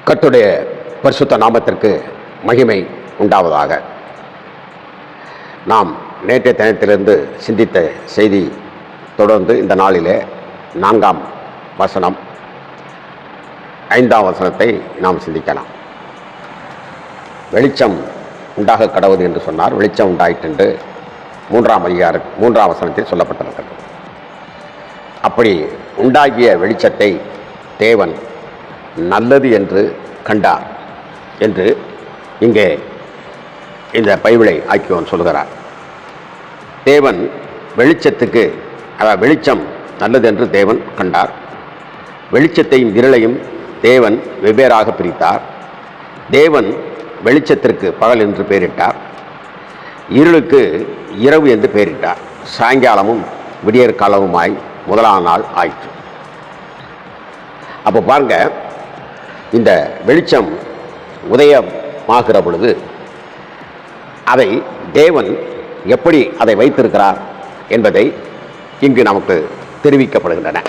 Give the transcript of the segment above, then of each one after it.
கர்த்தருடைய பரிசுத்த நாமத்திற்கு மகிமை உண்டாவதாக. நாம் நேற்றைய தினத்திலிருந்து சிந்தித்த செய்தி தொடர்ந்து இந்த நாளிலே 4ஆம் வசனம் 5ஆம் வசனத்தை நாம் சிந்திக்கலாம். வெளிச்சம் உண்டாக கடவுது என்று சொன்னார். வெளிச்சம் உண்டாயிற்று என்று 3ஆம் வசனத்தில் சொல்லப்பட்டிருக்கிறது. அப்படி உண்டாகிய வெளிச்சத்தை தேவன் நல்லது என்று கண்டார் என்று இங்கே இந்த பைபிளை ஆக்கியோன் சொல்கிறார். தேவன் வெளிச்சத்துக்கு வெளிச்சம் நல்லது என்று தேவன் கண்டார். வெளிச்சத்தையும் இருளையும் தேவன் வெவ்வேறாக பிரித்தார். தேவன் வெளிச்சத்திற்கு பகல் என்று பெயரிட்டார், இருளுக்கு இரவு என்று பெயரிட்டார். சாயங்காலமும் விடியற் காலமுமாய் முதலாம் நாள் ஆயிற்று. அப்போ பாருங்க, இந்த வெளிச்சம் உதயமாகிற பொழுது அதை தேவன் எப்படி அதை வைத்திருக்கிறார் என்பதை இங்கு நமக்கு தெரிவிக்கப்படுகின்றன.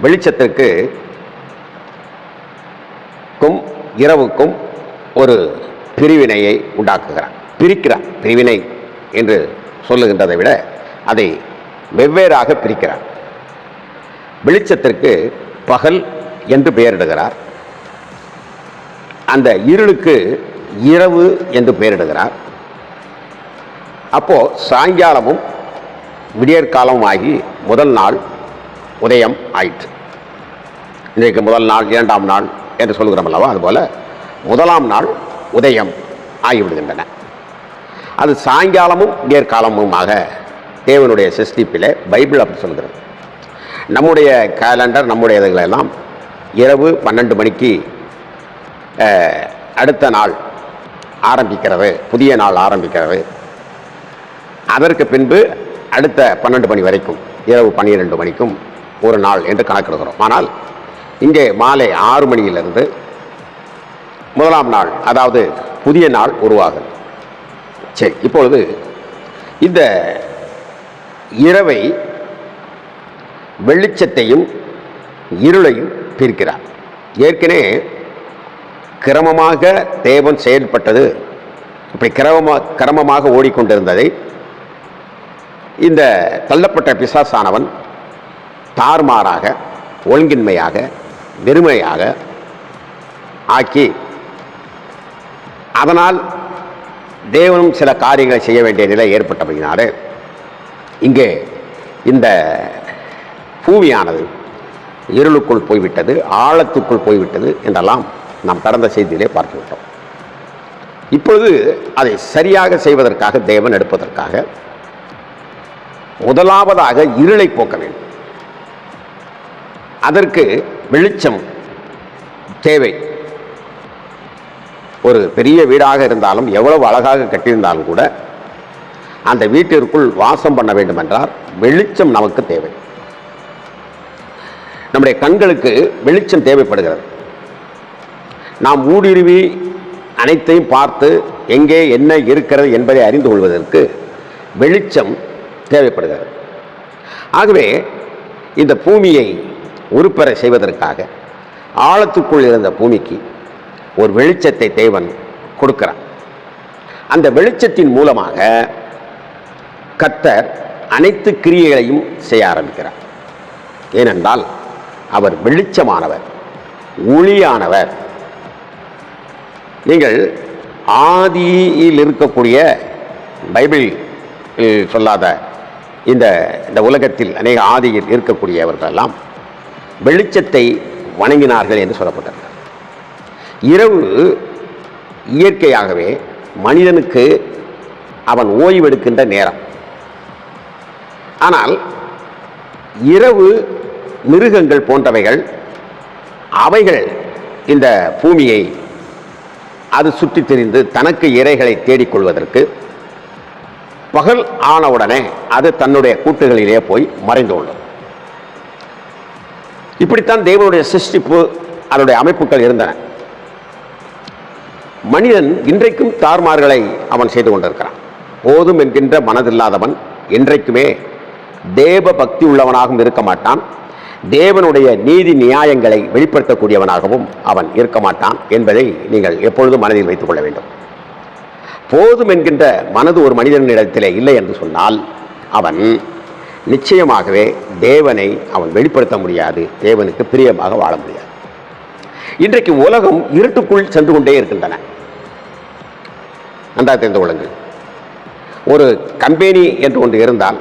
வெளிச்சத்திற்கு இரவுக்கும் ஒரு பிரிவினையை உண்டாக்குகிறார், பிரிக்கிறார். பிரிவினை என்று சொல்லுகின்றதை விட அதை வெவ்வேறாக பிரிக்கிறார். வெளிச்சத்திற்கு பகல் என்று பெயரிடுகிறார். அந்த இருளுக்கு இரவு என்று பெயரிடுகிறார். அப்போ சாயங்காலமும் விடியற்காலமும் ஆகி முதல் நாள் உதயம் ஆயிற்று. இன்றைக்கு முதல் நாள், 2ஆம் நாள் என்று சொல்கிறோம் அல்லவா, அதுபோல முதலாம் நாள் உதயம் ஆகிவிடுகின்றன. அது சாயங்காலமும் விடியற்காலமுமாக தேவனுடைய சிருஷ்டிப்பிலே பைபிள் அப்படி சொல்கிறது. நம்முடைய கேலண்டர், நம்முடைய இதுகளெல்லாம் இரவு 12 மணிக்கு அடுத்த நாள் ஆரம்பிக்கிறது, புதிய நாள் ஆரம்பிக்கிறது. அதற்கு பின்பு அடுத்த 12 மணி வரைக்கும், இரவு 12 மணிக்கும் ஒரு நாள் என்று கணக்கிடுகிறோம். ஆனால் இங்கே மாலை 6 மணியிலிருந்து முதலாம் நாள், அதாவது புதிய நாள் உருவாகுது. சரி, இப்பொழுது இந்த இரவை, வெளிச்சத்தையும் இருளையும் பிரிக்கிறார். ஏற்கனவே கிரமமாக தேவன் செயல்பட்டது, இப்படி கிரமமாக ஓடிக்கொண்டிருந்ததை இந்த தள்ளப்பட்ட பிசாசானவன் தாறுமாறாக, ஒழுங்கின்மையாக, வெறுமையாக ஆக்கி, அதனால் தேவனும் சில காரியங்களை செய்ய வேண்டிய நிலை ஏற்பட்டபடினாலே இங்கே இந்த பூமியானது இருளுக்குள் போய்விட்டது, ஆழத்துக்குள் போய்விட்டது என்றெல்லாம் நாம் கடந்த செய்தியிலே பார்த்துவிட்டோம். இப்பொழுது அதை சரியாக செய்வதற்காக, தேவன் எடுப்பதற்காக முதலாவதாக இருளை போக்க வேண்டும். அதற்கு வெளிச்சம் தேவை. ஒரு பெரிய வீடாக இருந்தாலும், எவ்வளவு அழகாக கட்டியிருந்தாலும் கூட அந்த வீட்டிற்குள் வாசம் பண்ண வேண்டும் என்றால் வெளிச்சம் நமக்கு தேவை. நம்முடைய கண்களுக்கு வெளிச்சம் தேவைப்படுகிறது. நாம் ஊடுருவி அனைத்தையும் பார்த்து எங்கே என்ன இருக்கிறது என்பதை அறிந்து கொள்வதற்கு வெளிச்சம் தேவைப்படுகிறது. ஆகவே இந்த பூமியை உருப்பெற செய்வதற்காக ஆழத்துக்குள் இருந்த பூமிக்கு ஒரு வெளிச்சத்தை தேவன் கொடுக்கிறார். அந்த வெளிச்சத்தின் மூலமாக கர்த்தர் அனைத்து கிரியைகளையும் செய்ய ஆரம்பிக்கிறார். ஏனென்றால் அவர் வெளிச்சமானவர், ஒளியானவர். நீங்கள் ஆதியில் இருக்கக்கூடிய, பைபிள் சொல்லாத இந்த உலகத்தில் அநேக ஆதியில் இருக்கக்கூடியவர்களெல்லாம் வெளிச்சத்தை வணங்கினார்கள் என்று சொல்லப்பட்டது. இரவு இயற்கையாகவே மனிதனுக்கு அவன் ஓய்வெடுக்கின்ற நேரம். ஆனால் இரவு மிருகங்கள் போன்றவைகள், அவைகள் இந்த பூமியை அது சுற்றி திரிந்து தனக்கு இரைகளை தேடிக்கொள்வதற்கு பகல் ஆனவுடனே அது தன்னுடைய கூட்டுகளிலே போய் மறைந்து கொள்ளும். இப்படித்தான் தேவனுடைய சிருஷ்டிப்பு, அதனுடைய அமைப்புகள் இருந்தன. மனிதன் இன்றைக்கும் தார்மார்களை அவன் செய்து கொண்டிருக்கிறான். போதும் என்கின்ற மனதில்லாதவன் என்றைக்குமே தேவ பக்தி உள்ளவனாகவும் இருக்க மாட்டான், தேவனுடைய நீதி நியாயங்களை வெளிப்படுத்தக்கூடியவனாகவும் அவன் இருக்க மாட்டான் என்பதை நீங்கள் எப்பொழுதும் மனதில் வைத்துக் கொள்ள வேண்டும். போதும் என்கின்ற மனது ஒரு மனிதனிடத்திலே இல்லை என்று சொன்னால் அவன் நிச்சயமாகவே தேவனை அவன் வெளிப்படுத்த முடியாது, தேவனுக்கு பிரியமாக வாழ முடியாது. இன்றைக்கு உலகம் இருட்டுக்குள் சென்று கொண்டே இருக்கின்றன. நன்றாக தெரிந்து கொள்ளுங்கள். ஒரு கம்பெனி என்று ஒன்று இருந்தால்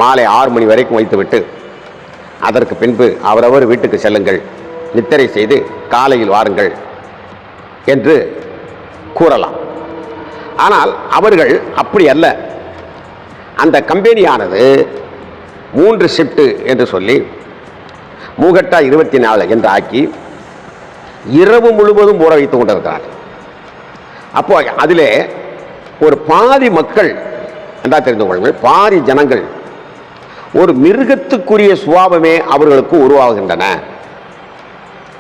மாலை 6 மணி வரைக்கும் வைத்துவிட்டு அதற்கு பின்பு அவரவர் வீட்டுக்கு செல்லுங்கள், நித்திரை செய்து காலையில் வாருங்கள் என்று கூறலாம். ஆனால் அவர்கள் அப்படி அல்ல. அந்த கம்பெனியானது 3 ஷிஃப்ட் என்று சொல்லி மூகட்டா 24 என்று ஆக்கி இரவு முழுவதும் ஊற வைத்துக் கொண்டிருக்கிறார்கள். அப்போ அதிலே ஒரு பாதி மக்கள் என்றா தெரிந்து கொள்ளுங்கள், பாதி ஜனங்கள் ஒரு மிருகத்துக்குரிய சுபாவமே அவர்களுக்கு உருவாகின்றன.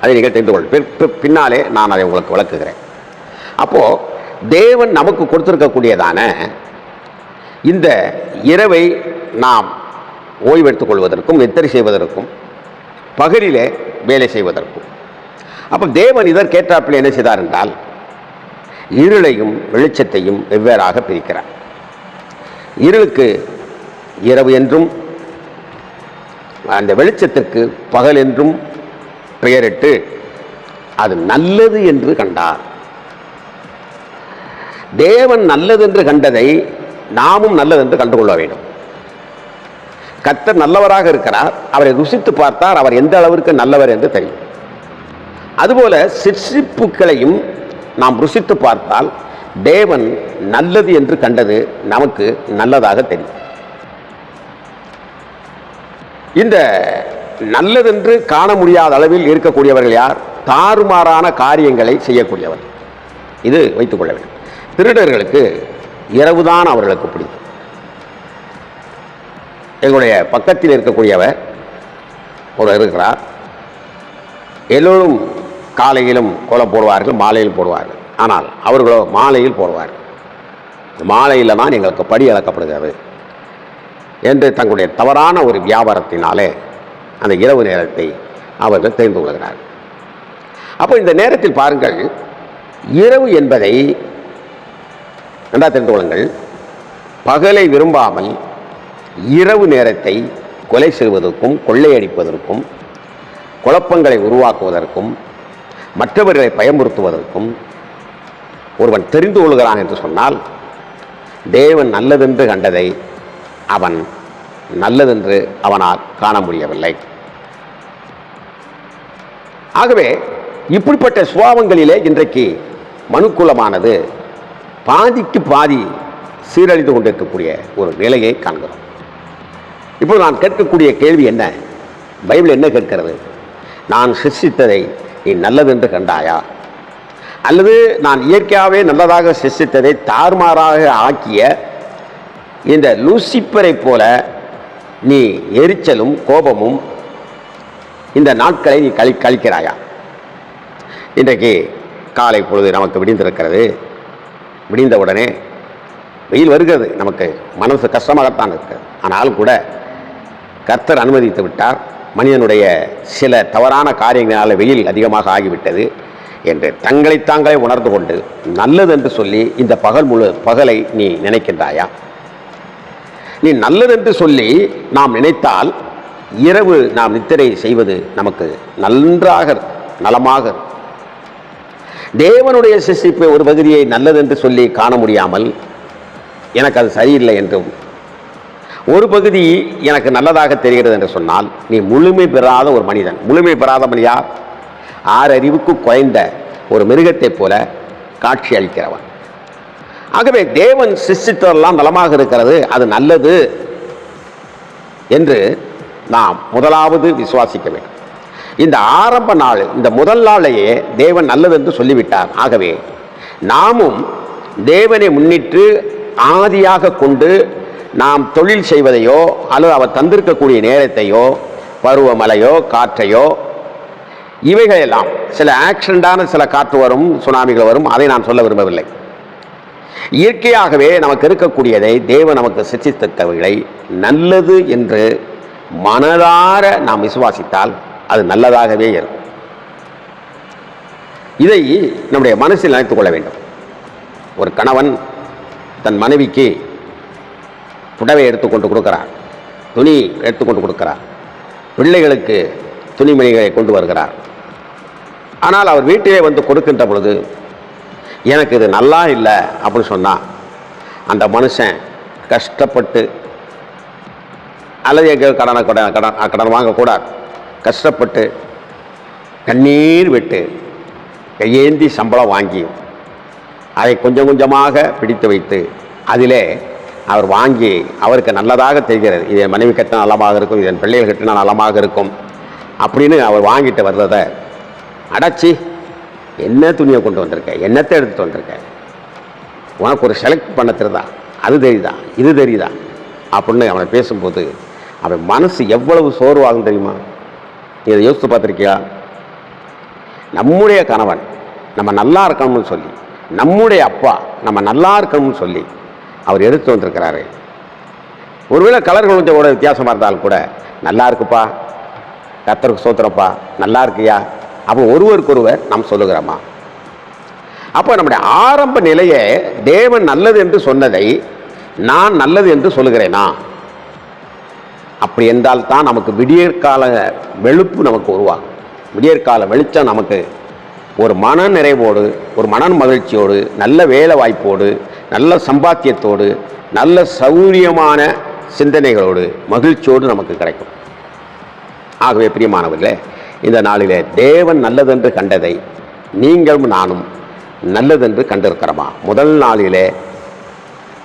அதை நீங்கள் தெரிந்து கொள்ளுங்கள். பின்னாலே நான் அதை உங்களுக்கு விளக்குகிறேன். அப்போ தேவன் நமக்கு கொடுத்திருக்கக்கூடியதான இந்த இரவை நாம் ஓய்வெடுத்துக் கொள்வதற்கும் நித்திரை செய்வதற்கும் பகலிலே வேலை செய்வதற்கும். அப்போ தேவன் இதற்கேற்றாப்பில் என்ன செய்தார் என்றால் இருளையும் வெளிச்சத்தையும் வெவ்வேறாக பிரிக்கிறார். இருளுக்கு இரவு என்றும் அந்த வெளிச்சத்திற்கு பகல் என்றும் பெயரிட்டு அது நல்லது என்று கண்டார். தேவன் நல்லது என்று கண்டதை நாமும் நல்லது என்று கண்டுகொள்ள வேண்டும். கர்த்தர் நல்லவராக இருக்கிறார், அவரை ருசித்து பார்த்தார், அவர் எந்த அளவிற்கு நல்லவர் என்று தெரியும். அதுபோல சிற்சிப்புகளையும் நாம் ருசித்து பார்த்தால் தேவன் நல்லது என்று கண்டது நமக்கு நல்லதாக தெரியும். இந்த நல்லதென்று காண முடியாத அளவில் இருக்கக்கூடியவர்கள் யார்? தாறுமாறான காரியங்களை செய்யக்கூடியவர். இது வைத்துக் கொள்ள வேண்டும். திருடர்களுக்கு இரவுதான் அவர்களுக்கு பிடிக்கும். எங்களுடைய பக்கத்தில் இருக்கக்கூடியவர் ஒரு இருக்கிறார். எல்லோரும் காலையிலும் கோலம் போடுவார்கள், மாலையில் போடுவார்கள். ஆனால் அவர்களோ மாலையில் போடுவார்கள். மாலையில் தான் எங்களுக்கு படி அளக்கப்படுகிறது என்று தங்களுடைய தவறான ஒரு வியாபாரத்தினாலே அந்த இரவு நேரத்தை அவர்கள் தெரிந்து கொள்கிறார்கள். அப்போ இந்த நேரத்தில் பாருங்கள், இரவு என்பதை நன்றாக தெரிந்து கொள்ளுங்கள். பகலை விரும்பாமல் இரவு நேரத்தை கொலை செய்வதற்கும் கொள்ளையடிப்பதற்கும் குழப்பங்களை உருவாக்குவதற்கும் மற்றவர்களை பயமுறுத்துவதற்கும் ஒருவன் தெரிந்து கொள்கிறான் என்று சொன்னால் தேவன் நல்லதென்று கண்டதை அவன் நல்லதென்று அவனால் காண முடியவில்லை. ஆகவே இப்படிப்பட்ட சுபாவங்களிலே இன்றைக்கு மனுக்குலமானது பாதிக்கு பாதி சீரழிந்து கொண்டிருக்கக்கூடிய ஒரு நிலையை காண்கிறோம். இப்போது நான் கேட்கக்கூடிய கேள்வி என்ன? பைபிள் என்ன கேட்கிறது? நான் சிருஷ்டித்ததை நீ நல்லதென்று கண்டாயா? அல்லது நான் இயற்கையாகவே நல்லதாக சிருஷ்டித்ததை தாறுமாறாக ஆக்கிய இந்த லூசிப்பரை போல நீ எரிச்சலும் கோபமும் இந்த நாட்களை நீ கழிக்கிறாயா? இன்றைக்கு காலை பொழுது நமக்கு விடிந்திருக்கிறது. விடிந்தவுடனே வெயில் வருகிறது. நமக்கு மனசு கஷ்டமாகத்தான் இருக்கிறது. ஆனாலும் கூட கர்த்தர் அனுமதித்து விட்டார். மனிதனுடைய சில தவறான காரியங்களால் வெயில் அதிகமாக ஆகிவிட்டது என்று தங்களை தாங்களே உணர்ந்து கொண்டு நல்லது என்று சொல்லி இந்த பகலை நீ நினைக்கின்றாயா? நீ நல்லதென்று சொல்லி நாம் நினைத்தால் இரவு நாம் நித்திரை செய்வது நமக்கு நன்றாக நலமாக. தேவனுடைய சிருஷ்டிப்பை ஒரு பகுதியை நல்லதென்று சொல்லி காண முடியாமல் எனக்கு அது சரியில்லை என்றும் ஒரு பகுதி எனக்கு நல்லதாக தெரிகிறது என்று சொன்னால் நீ முழுமை பெறாத ஒரு மனிதன். முழுமை பெறாதவன் யார்? 6 அறிவுக்கு குறைந்த ஒரு மிருகத்தைப் போல காட்சி அளிக்கிறவன். ஆகவே தேவன் சிருஷ்டித்ததெல்லாம் நலமாக இருக்கிறது, அது நல்லது என்று நாம் முதலாவது விசுவாசிக்க வேண்டும். இந்த ஆரம்ப நாள், இந்த முதல் நாளையே தேவன் நல்லது என்று சொல்லிவிட்டார். ஆகவே நாமும் தேவனை முன்னிட்டு ஆதியாக கொண்டு நாம் தொழில் செய்வதையோ அல்லது அவர் தந்திருக்கக்கூடிய நேரத்தையோ பருவமழையோ காற்றையோ இவைகளெல்லாம் சில ஆக்சிடென்டான சில காற்று வரும், சுனாமிகள் வரும், அதை நான் சொல்ல விரும்பவில்லை. இயற்கையாகவே நமக்கு இருக்கக்கூடியதை தேவன் நமக்கு சிருஷ்டித்தவைகளை நல்லது என்று மனதார நாம் விசுவாசித்தால் அது நல்லதாகவே இருக்கும். இதை நம்முடைய மனசில் நினைத்துக் கொள்ள வேண்டும். ஒரு கணவன் தன் மனைவிக்கு புடவை எடுத்துக்கொண்டு கொடுக்கிறார், துணி எடுத்துக்கொண்டு கொடுக்கிறார், பிள்ளைகளுக்கு துணிமணிகளை கொண்டு வருகிறார். ஆனால் அவர் வீட்டிலே வந்து கொடுக்கின்ற பொழுது எனக்கு இது நல்லா இல்லை அப்படின்னு சொன்னால் அந்த மனுஷன் கஷ்டப்பட்டு, அல்லது எங்கள் கடன் வாங்கக்கூடாது, கஷ்டப்பட்டு கண்ணீர் விட்டு கையேந்தி சம்பளம் வாங்கி அதை கொஞ்சம் கொஞ்சமாக பிடித்து வைத்து அதிலே அவர் வாங்கி அவருக்கு நல்லதாக தெரிகிறது, இது என் மனைவி கட்டினா நலமாக இருக்கும், இது என் பிள்ளைகள் கட்டினா நலமாக இருக்கும் அப்படின்னு அவர் வாங்கிட்டு வர்றதை அடைச்சி என்ன துணியை கொண்டு வந்திருக்கேன், என்னத்தை எடுத்துகிட்டு வந்திருக்கேன், உனக்கு ஒரு செலக்ட் பண்ண தெரியுதா, அது தெரியுதா, இது தெரியுதா அப்படின்னு அவனை பேசும்போது அவன் மனசு எவ்வளவு சோர்வாகும் தெரியுமா? இதை யோசித்து பார்த்துருக்கியா? நம்முடைய கணவன் நம்ம நல்லா இருக்கணும்னு சொல்லி, நம்முடைய அப்பா நம்ம நல்லா இருக்கணும்னு சொல்லி அவர் எடுத்து வந்திருக்கிறாரு. ஒருவேளை கலர்கள் கொஞ்சம் கூட வித்தியாசமாக இருந்தாலும் கூட நல்லா இருக்குப்பா, கர்த்தருக்கு ஸ்தோத்திரப்பா, நல்லா இருக்கியா அப்போ ஒருவருக்கொருவர் நாம் சொல்லுகிறோமா? அப்போ நம்முடைய ஆரம்ப நிலையை தேவன் நல்லது என்று சொன்னதை நான் நல்லது என்று சொல்லுகிறேனா? அப்படி என்றால் தான் நமக்கு விடியற்கால வெளுப்பு நமக்கு உருவாகும். விடியற்கால வெளிச்சம் நமக்கு ஒரு மன நிறைவோடு, ஒரு மன மகிழ்ச்சியோடு, நல்ல வேலை வாய்ப்போடு, நல்ல சம்பாத்தியத்தோடு, நல்ல சௌரியமான சிந்தனைகளோடு, மகிழ்ச்சியோடு நமக்கு கிடைக்கும். ஆகவே பிரியமானவர்களே, இந்த நாளிலே தேவன் நல்லதென்று கண்டதை நீங்களும் நானும் நல்லதென்று கண்டிருக்கிறோமா? முதல் நாளிலே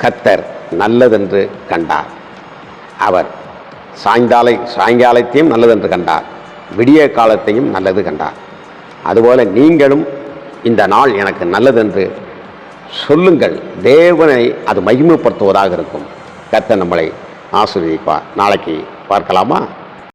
கர்த்தர் நல்லதென்று கண்டார். அவர் சாயங்காலத்தையும் நல்லதென்று கண்டார், விடிய காலத்தையும் நல்லது கண்டார். அதுபோல நீங்களும் இந்த நாள் எனக்கு நல்லதென்று சொல்லுங்கள். தேவனை அது மகிமைப்படுத்துவதாக இருக்கும். கர்த்தர் நம்மளை ஆசீர்வதிப்பார். நாளைக்கு பார்க்கலாமா?